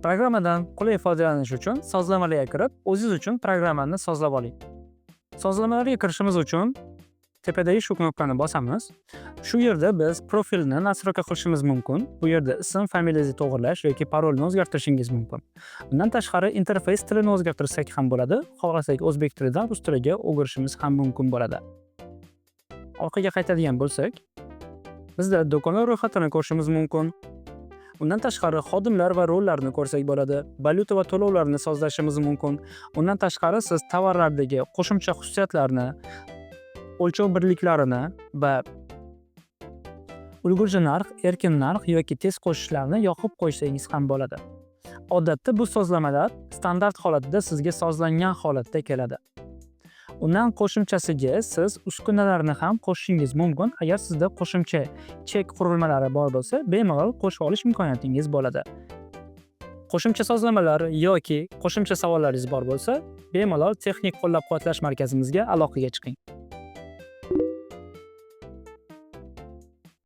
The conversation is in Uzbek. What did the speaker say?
Programmadan qulay foydalanish uchun sozlamalarga kirib, o'zingiz uchun programmani sozlab oling. Sozlamalarga kirishimiz uchun tepadagi shu knopkani bosamiz. Shu yerda biz profilni nastroyka qilishimiz mumkin. Bu yerda ism, familiyangizni to'g'irlash yoki parolni o'zgartirishingiz mumkin. Bundan tashqari interfays tilini o'zgartirsak ham bo'ladi. Xohlasak o'zbek tilidan rus tiliga o'girishimiz ham mumkin bo'ladi. Orqaga qaytadigan bo'lsak, bizda do'konlar ro'yxatini ko'rishimiz mumkin. Undan tashqari xodimlar va rollarni ko'rsak bo'ladi. Valyuta va to'lovlarni sozlashimiz mumkin. Undan tashqari siz tovarlardagi qo'shimcha xususiyatlarni, o'lchov birliklarini va ulgurji narx, erkin narx yoki tez qo'shishlarni yoqib qo'ysangiz ham bo'ladi. Odatda bu sozlamalar standart holatda sizga sozlangan holatda keladi. Undan qo'shimchasiga siz uskunalarni ham qo'shishingiz mumkin. Agar sizda qo'shimcha chek qurilmalari bor bo'lsa, bemalol qo'shib olish imkoniyatingiz bo'ladi. Qo'shimcha sozlamalar yoki qo'shimcha savollaringiz bor bo'lsa, bemalol texnik qo'llab-quvvatlash markazimizga aloqaga chiqing.